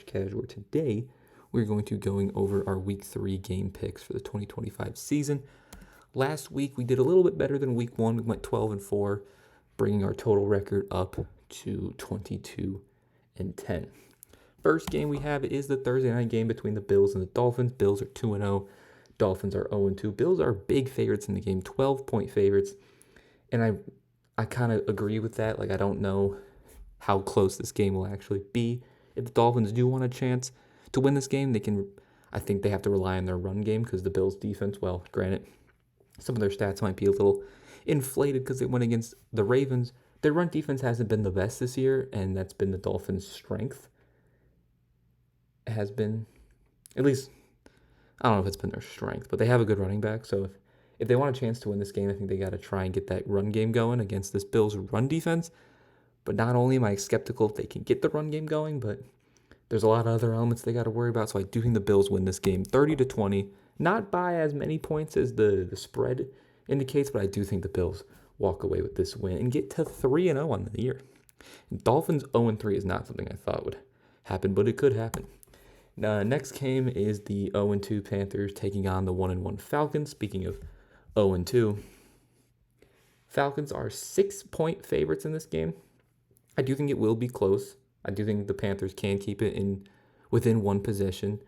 Casual. Today, we're going to going over our Week 3 game picks for the 2025 season. Last week, we did a little bit better than Week 1. We went 12-4, bringing our total record up to 22-10. First game we have is the Thursday night game between the Bills and the Dolphins. Bills are 2-0. Dolphins are 0-2. Bills are big favorites in the game, 12-point favorites. And I kind of agree with that. I don't know how close this game will actually be. If the Dolphins do want a chance to win this game, I think they have to rely on their run game because the Bills' defense, well, granted, some of their stats might be a little inflated because they went against the Ravens. Their run defense hasn't been the best this year, and that's been the Dolphins' strength. It has been, at least, I don't know if it's been their strength, but they have a good running back. So if they want a chance to win this game, I think they got to try and get that run game going against this Bills' run defense. But not only am I skeptical if they can get the run game going, but there's a lot of other elements they got to worry about. So I do think the Bills win this game 30-20, not by as many points as the spread indicates, but I do think the Bills walk away with this win and get to 3-0 on the year. And Dolphins 0-3 is not something I thought would happen, but it could happen. Next game is the 0-2 Panthers taking on the 1-1 Falcons. Speaking of 0-2, Falcons are 6-point favorites in this game. I do think it will be close. I do think the Panthers can keep it within one possession.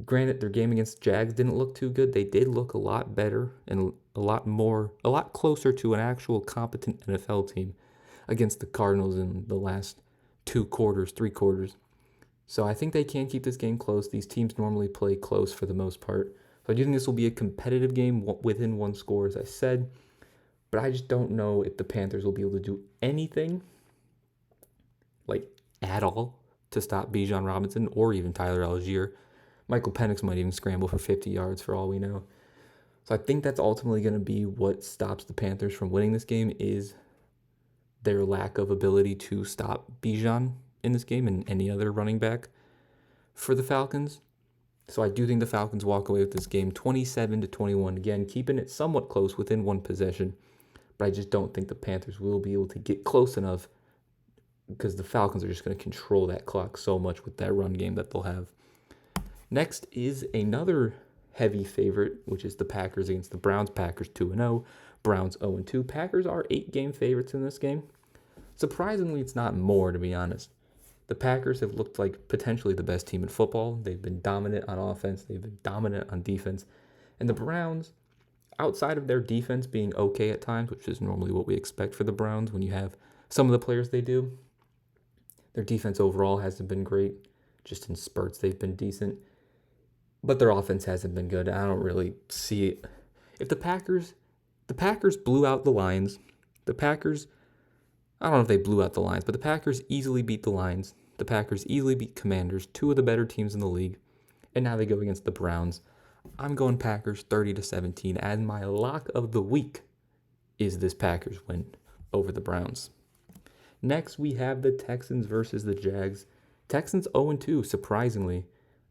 Granted, their game against Jags didn't look too good. They did look a lot better and a lot closer to an actual competent NFL team against the Cardinals in the last 3 quarters. So I think they can keep this game close. These teams normally play close for the most part. So I do think this will be a competitive game within one score, as I said. But I just don't know if the Panthers will be able to do anything at all to stop Bijan Robinson or even Tyler Algier. Michael Penix might even scramble for 50 yards for all we know. So I think that's ultimately going to be what stops the Panthers from winning this game is their lack of ability to stop Bijan in this game and any other running back for the Falcons. So I do think the Falcons walk away with this game 27-21. Again, keeping it somewhat close within one possession. But I just don't think the Panthers will be able to get close enough because the Falcons are just going to control that clock so much with that run game that they'll have. Next is another heavy favorite, which is the Packers against the Browns. Packers 2-0, Browns 0-2. Packers are 8-game favorites in this game. Surprisingly, it's not more, to be honest. The Packers have looked like potentially the best team in football. They've been dominant on offense. They've been dominant on defense. And the Browns, outside of their defense being okay at times, which is normally what we expect for the Browns when you have some of the players they do, their defense overall hasn't been great. Just in spurts, they've been decent. But their offense hasn't been good. I don't really see it. If the Packers blew out the Lions, I don't know if they blew out the Lions, but the Packers easily beat the Lions. The Packers easily beat Commanders, 2 of the better teams in the league. And now they go against the Browns. I'm going Packers 30-17, and my lock of the week is this Packers win over the Browns. Next, we have the Texans versus the Jags. Texans 0-2, surprisingly,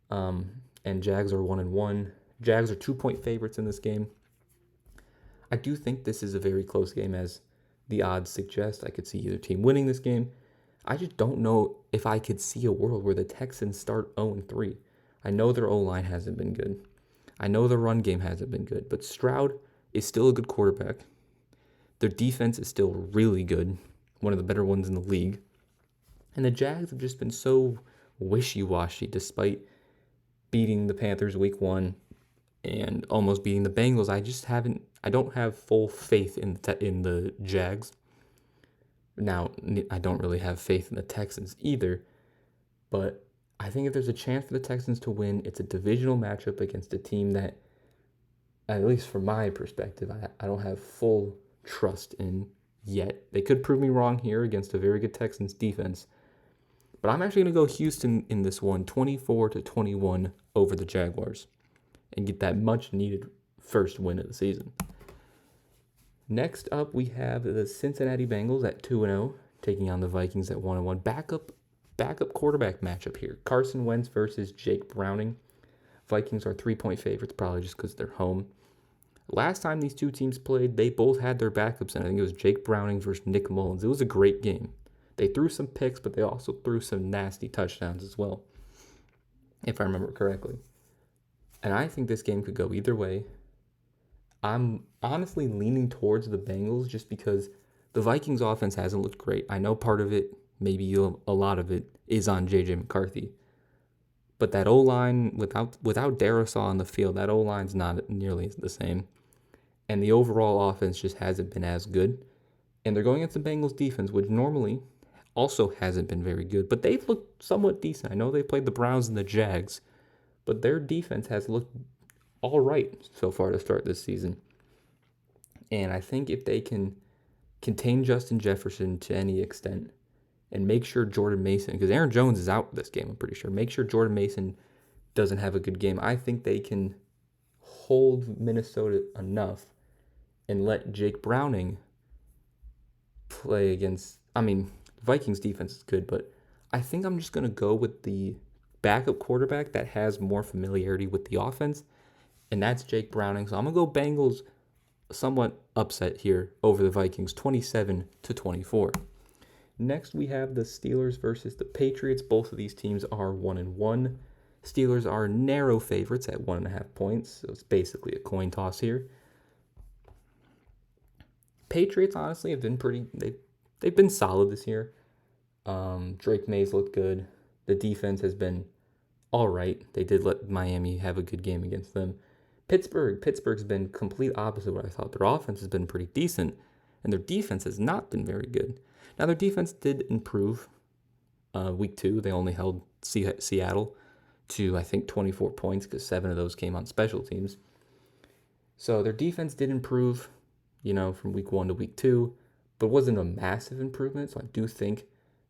and Jags are 1-1. Jags are 2-point favorites in this game. I do think this is a very close game, as the odds suggest. I could see either team winning this game. I just don't know if I could see a world where the Texans start 0-3. I know their O-line hasn't been good. I know the run game hasn't been good, but Stroud is still a good quarterback. Their defense is still really good, one of the better ones in the league. And the Jags have just been so wishy-washy despite beating the Panthers week 1 and almost beating the Bengals. I don't have full faith in the Jags. Now, I don't really have faith in the Texans either, but I think if there's a chance for the Texans to win, it's a divisional matchup against a team that, at least from my perspective, I don't have full trust in yet. They could prove me wrong here against a very good Texans defense, but I'm actually going to go Houston in this one, 24-21 over the Jaguars, and get that much-needed first win of the season. Next up, we have the Cincinnati Bengals at 2-0, taking on the Vikings at 1-1. Backup quarterback matchup here. Carson Wentz versus Jake Browning. Vikings are 3-point favorites, probably just because they're home. Last time these two teams played, they both had their backups, and I think it was Jake Browning versus Nick Mullins. It was a great game. They threw some picks, but they also threw some nasty touchdowns as well. if I remember correctly. And I think this game could go either way. I'm honestly leaning towards the Bengals just because the Vikings offense hasn't looked great. I know part of it, maybe a lot of it, is on JJ McCarthy. But that O line without Darisaw on the field, that O line's not nearly the same. And the overall offense just hasn't been as good. And they're going against the Bengals defense, which normally also hasn't been very good. But they've looked somewhat decent. I know they played the Browns and the Jags, but their defense has looked all right so far to start this season. And I think if they can contain Justin Jefferson to any extent and make sure Jordan Mason, because Aaron Jones is out this game, I'm pretty sure, make sure Jordan Mason doesn't have a good game. I think they can hold Minnesota enough and let Jake Browning play against, Vikings defense is good, but I think I'm just going to go with the backup quarterback that has more familiarity with the offense, and that's Jake Browning. So I'm going to go Bengals somewhat upset here over the Vikings, 27-24. Next, we have the Steelers versus the Patriots. Both of these teams are 1-1. Steelers are narrow favorites at 1.5 points, so it's basically a coin toss here. Patriots honestly have been they've been solid this year. Drake Mays looked good. The defense has been all right. They did let Miami have a good game against them. Pittsburgh's been complete opposite of what I thought. Their offense has been pretty decent, and their defense has not been very good. Now, their defense did improve week 2. They only held Seattle to, I think, 24 points because 7 of those came on special teams. So their defense did improve, from week 1 to week 2, but wasn't a massive improvement. So I do think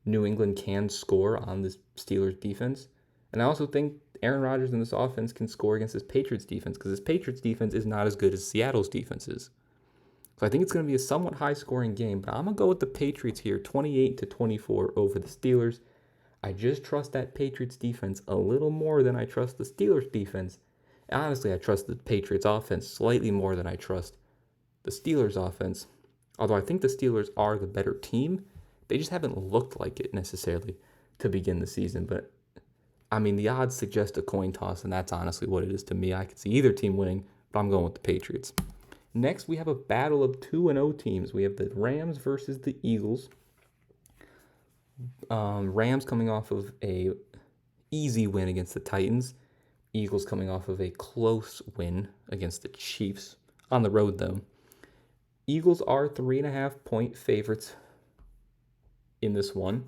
New England can score on this Steelers defense. And I also think Aaron Rodgers and this offense can score against this Patriots defense because this Patriots defense is not as good as Seattle's defense is. So I think it's going to be a somewhat high-scoring game, but I'm going to go with the Patriots here, 28-24 over the Steelers. I just trust that Patriots defense a little more than I trust the Steelers defense. Honestly, I trust the Patriots offense slightly more than I trust the Steelers offense. Although I think the Steelers are the better team, they just haven't looked like it necessarily to begin the season. But, the odds suggest a coin toss, and that's honestly what it is to me. I could see either team winning, but I'm going with the Patriots. Next, we have a battle of 2-0 teams. We have the Rams versus the Eagles. Rams coming off of a easy win against the Titans. Eagles coming off of a close win against the Chiefs. On the road, though. Eagles are 3.5-point favorites in this one.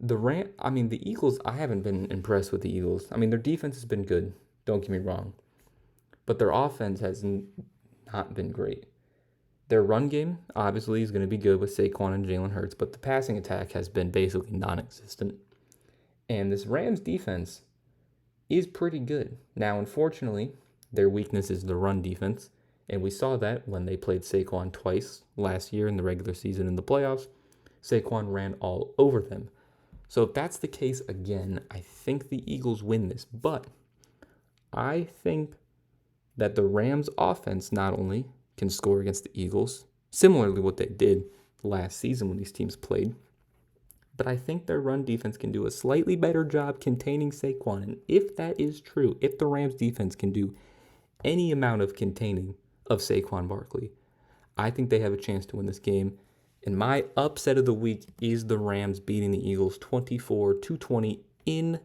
The Eagles, I haven't been impressed with the Eagles. Their defense has been good. Don't get me wrong. But their offense has not been great. Their run game, obviously, is going to be good with Saquon and Jalen Hurts, but the passing attack has been basically non-existent. And this Rams defense is pretty good. Now, unfortunately, their weakness is the run defense, and we saw that when they played Saquon twice last year in the regular season in the playoffs. Saquon ran all over them. So if that's the case again, I think the Eagles win this, but I think that the Rams offense not only can score against the Eagles, similarly what they did last season when these teams played, but I think their run defense can do a slightly better job containing Saquon. And if that is true, if the Rams defense can do any amount of containing of Saquon Barkley, I think they have a chance to win this game. And my upset of the week is the Rams beating the Eagles 24-20 in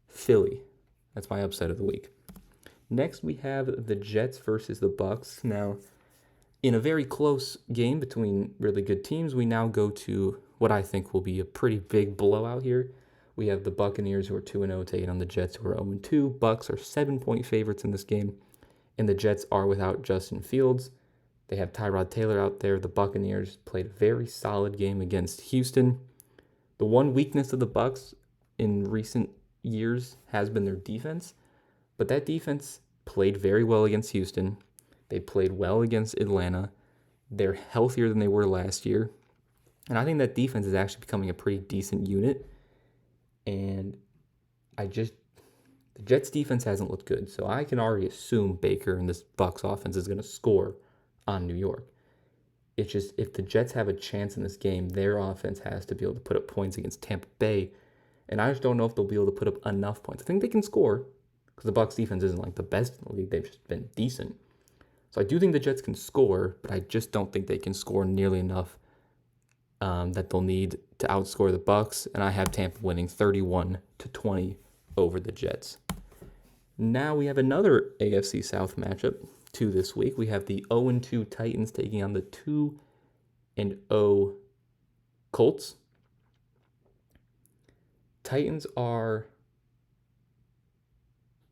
Philly. That's my upset of the week. Next, we have the Jets versus the Bucks. Now, in a very close game between really good teams, we now go to what I think will be a pretty big blowout here. We have the Buccaneers, who are 2-0, taking on the Jets, who are 0-2. Bucks are 7-point favorites in this game, and the Jets are without Justin Fields. They have Tyrod Taylor out there. The Buccaneers played a very solid game against Houston. The one weakness of the Bucks in recent years has been their defense, but that defense played very well against Houston. They played well against Atlanta. They're healthier than they were last year. And I think that defense is actually becoming a pretty decent unit. And the Jets defense hasn't looked good. So I can already assume Baker and this Bucs offense is going to score on New York. It's just, if the Jets have a chance in this game, their offense has to be able to put up points against Tampa Bay. And I just don't know if they'll be able to put up enough points. I think they can score because the Bucs defense isn't like the best in the league. They've just been decent. So I do think the Jets can score, but I just don't think they can score nearly enough that they'll need to outscore the Bucs. And I have Tampa winning 31-20 over the Jets. Now we have another AFC South matchup this week. We have the 0-2 Titans taking on the 2-0 Colts. Colts are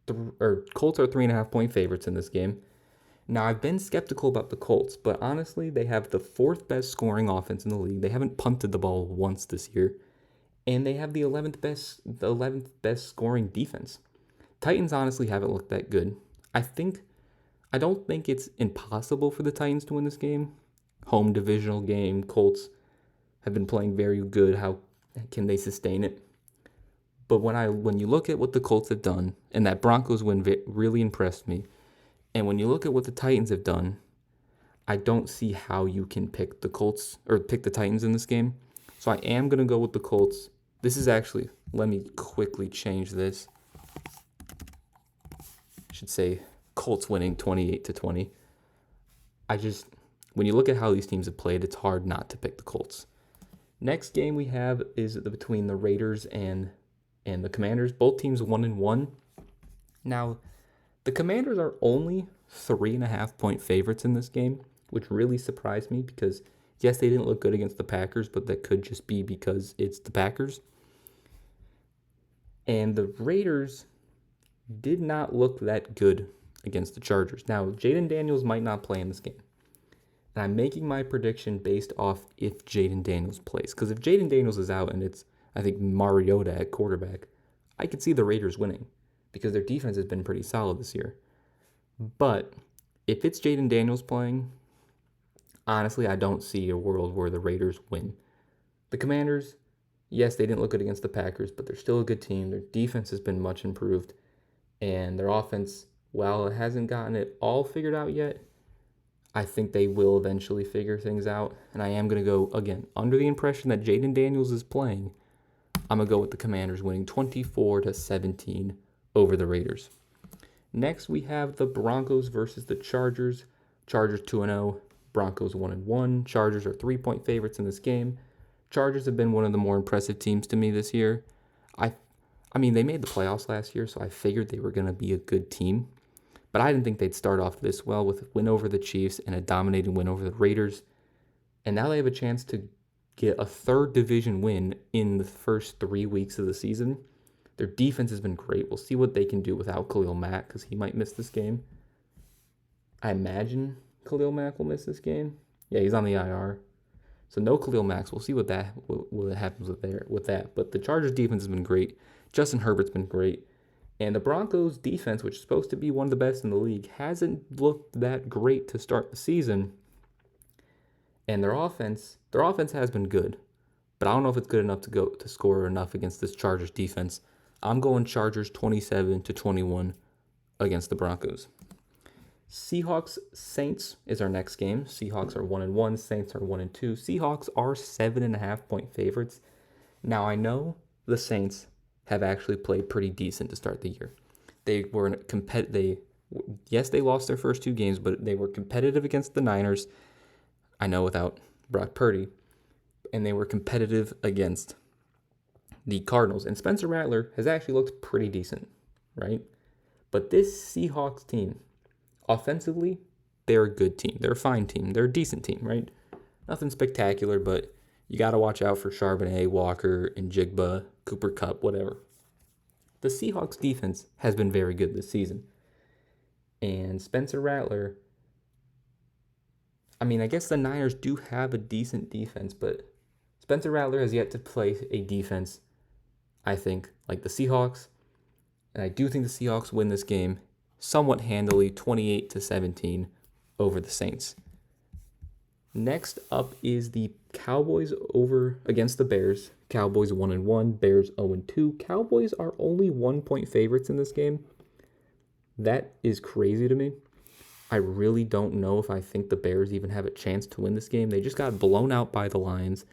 3.5-point favorites in this game. Now, I've been skeptical about the Colts, but honestly, they have the 4th best scoring offense in the league. They haven't punted the ball once this year, and they have the 11th best scoring defense. Titans honestly haven't looked that good. I don't think it's impossible for the Titans to win this game. Home divisional game, Colts have been playing very good. How can they sustain it? But when you look at what the Colts have done, and that Broncos win really impressed me, and when you look at what the Titans have done, I don't see how you can pick the Colts or pick the Titans in this game. So I am going to go with the Colts. This is actually, let me quickly change this. I should say Colts winning 28-20. When you look at how these teams have played, it's hard not to pick the Colts. Next game we have is between the Raiders and the Commanders. Both teams 1-1. Now, the Commanders are only 3.5-point favorites in this game, which really surprised me because, yes, they didn't look good against the Packers, but that could just be because it's the Packers. And the Raiders did not look that good against the Chargers. Now, Jaden Daniels might not play in this game. And I'm making my prediction based off if Jaden Daniels plays. Because if Jaden Daniels is out and it's, I think, Mariota at quarterback, I could see the Raiders winning because their defense has been pretty solid this year. But if it's Jaden Daniels playing, honestly, I don't see a world where the Raiders win. The Commanders, yes, they didn't look good against the Packers, but they're still a good team. Their defense has been much improved. And their offense, while it hasn't gotten it all figured out yet, I think they will eventually figure things out. And I am going to go, again, under the impression that Jaden Daniels is playing, I'm going to go with the Commanders winning 24-17 over the Raiders. Next, we have the Broncos versus the Chargers. Chargers 2-0, Broncos 1-1. Chargers are 3-point favorites in this game. Chargers have been one of the more impressive teams to me this year. I mean, they made the playoffs last year, so I figured they were going to be a good team. But I didn't think they'd start off this well with a win over the Chiefs and a dominating win over the Raiders. And now they have a chance to get a third division win in the first 3 weeks of the season. Their defense has been great. We'll see what they can do without Khalil Mack because he might miss this game. I imagine Khalil Mack will miss this game. Yeah, he's on the IR. So no Khalil Mack. We'll see what happens with that. But the Chargers defense has been great. Justin Herbert's been great. And the Broncos defense, which is supposed to be one of the best in the league, hasn't looked that great to start the season. And their offense has been good. But I don't know if it's good enough to score enough against this Chargers defense. I'm going Chargers 27-21 against the Broncos. Seahawks Saints is our next game. Seahawks are 1-1. Saints are 1-2. Seahawks are 7.5-point favorites. Now I know the Saints have actually played pretty decent to start the year. They lost their first 2 games, but they were competitive against the Niners. I know without Brock Purdy, and they were competitive against the Cardinals. And Spencer Rattler has actually looked pretty decent, right? But this Seahawks team, offensively, they're a good team. They're a fine team. They're a decent team, right? Nothing spectacular, but you got to watch out for Charbonnet, Walker, and Jigba, Cooper Kupp, whatever. The Seahawks defense has been very good this season. And Spencer Rattler, I mean, I guess the Niners do have a decent defense, but Spencer Rattler has yet to play a defense, I think, like the Seahawks. And I do think the Seahawks win this game somewhat handily, 28-17 over the Saints. Next up is the Cowboys over against the Bears. Cowboys 1-1, Bears 0-2. Cowboys are only 1-point favorites in this game. That is crazy to me. I really don't know if I think the Bears even have a chance to win this game. They just got blown out by the Lions.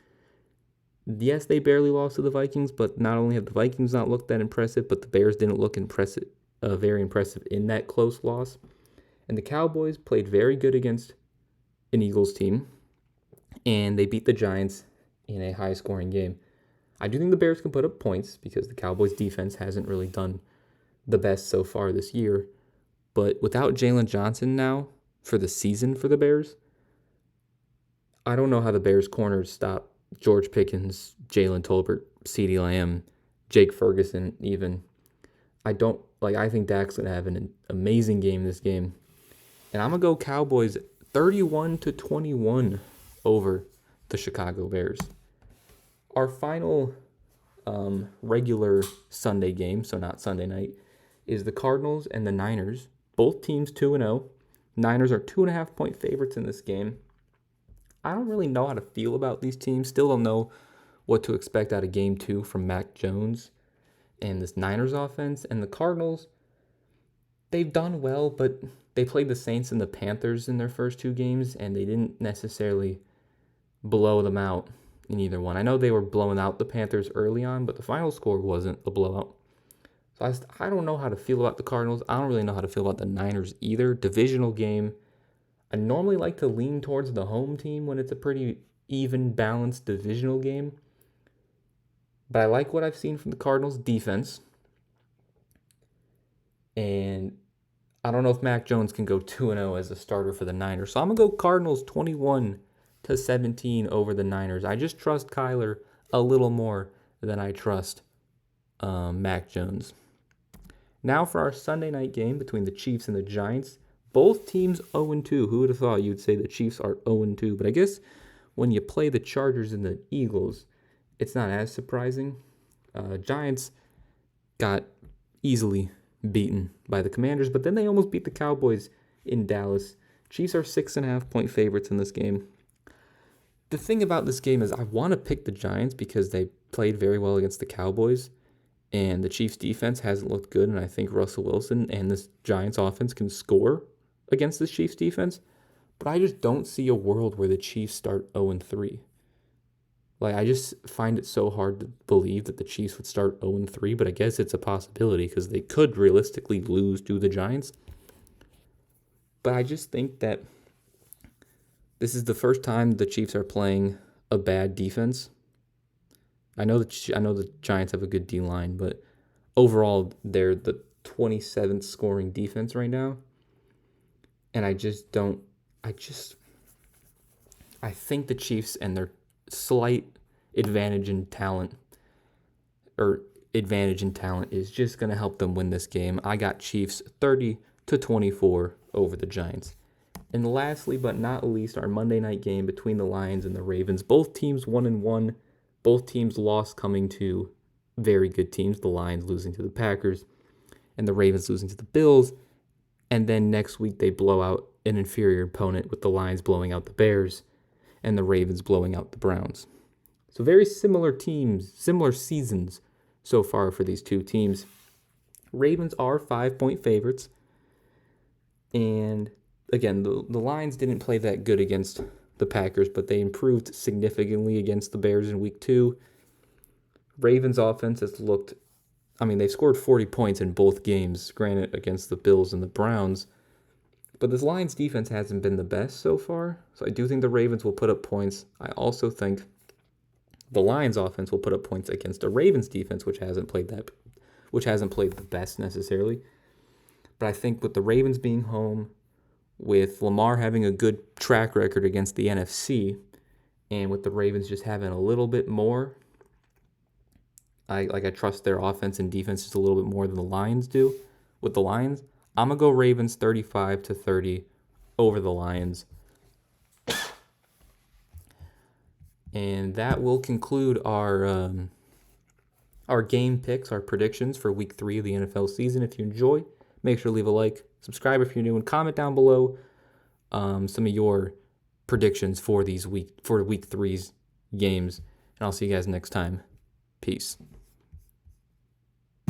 Yes, they barely lost to the Vikings, but not only have the Vikings not looked that impressive, but the Bears didn't look impressive, very impressive in that close loss. And the Cowboys played very good against an Eagles team, and they beat the Giants in a high-scoring game. I do think the Bears can put up points because the Cowboys' defense hasn't really done the best so far this year. But without Jalen Johnson now for the season for the Bears, I don't know how the Bears corners stop George Pickens, Jalen Tolbert, CeeDee Lamb, Jake Ferguson even. I think Dak's going to have an amazing game this game. And I'm going to go Cowboys 31-21 over the Chicago Bears. Our final regular Sunday game, so not Sunday night, is the Cardinals and the Niners. Both teams 2-0. Niners are 2.5-point favorites in this game. I don't really know how to feel about these teams. Still don't know what to expect out of game 2 from Mac Jones and this Niners offense. And the Cardinals, they've done well, but they played the Saints and the Panthers in their first 2 games, and they didn't necessarily blow them out in either one. I know they were blowing out the Panthers early on, but the final score wasn't a blowout. So I don't know how to feel about the Cardinals. I don't really know how to feel about the Niners either. Divisional game. I normally like to lean towards the home team when it's a pretty even, balanced divisional game. But I like what I've seen from the Cardinals' defense. And I don't know if Mac Jones can go 2-0 as a starter for the Niners. So I'm going to go Cardinals 21-17 over the Niners. I just trust Kyler a little more than I trust Mac Jones. Now for our Sunday night game between the Chiefs and the Giants. Both teams 0-2. Who would have thought you'd say the Chiefs are 0-2? But I guess when you play the Chargers and the Eagles, it's not as surprising. Giants got easily beaten by the Commanders, but then they almost beat the Cowboys in Dallas. Chiefs are 6.5-point favorites in this game. The thing about this game is I want to pick the Giants because they played very well against the Cowboys, and the Chiefs' defense hasn't looked good, and I think Russell Wilson and this Giants' offense can score against the Chiefs' defense, but I just don't see a world where the Chiefs start 0-3. I just find it so hard to believe that the Chiefs would start 0-3, but I guess it's a possibility because they could realistically lose to the Giants. But I just think that this is the first time the Chiefs are playing a bad defense. I know the Giants have a good D-line, but overall they're the 27th scoring defense right now. And I think the Chiefs and their slight advantage in talent is just going to help them win this game. I got Chiefs 30-24 over the Giants. And lastly, but not least, our Monday night game between the Lions and the Ravens. Both teams 1-1. Both teams lost coming to very good teams. The Lions losing to the Packers and the Ravens losing to the Bills. And then next week they blow out an inferior opponent with the Lions blowing out the Bears and the Ravens blowing out the Browns. So very similar teams, similar seasons so far for these two teams. Ravens are 5-point favorites. And again, the Lions didn't play that good against the Packers, but they improved significantly against the Bears in week 2. Ravens offense has looked, they've scored 40 points in both games, granted against the Bills and the Browns. But this Lions defense hasn't been the best so far. So I do think the Ravens will put up points. I also think the Lions offense will put up points against the Ravens defense, which hasn't played the best necessarily. But I think with the Ravens being home, with Lamar having a good track record against the NFC, and with the Ravens just having a little bit more, I trust their offense and defense just a little bit more than the Lions do. With the Lions, I'm going to go Ravens 35-30 over the Lions. And that will conclude our game picks, our predictions for week 3 of the NFL season. If you enjoy, make sure to leave a like, subscribe if you're new, and comment down below some of your predictions for week 3's games. And I'll see you guys next time. Peace.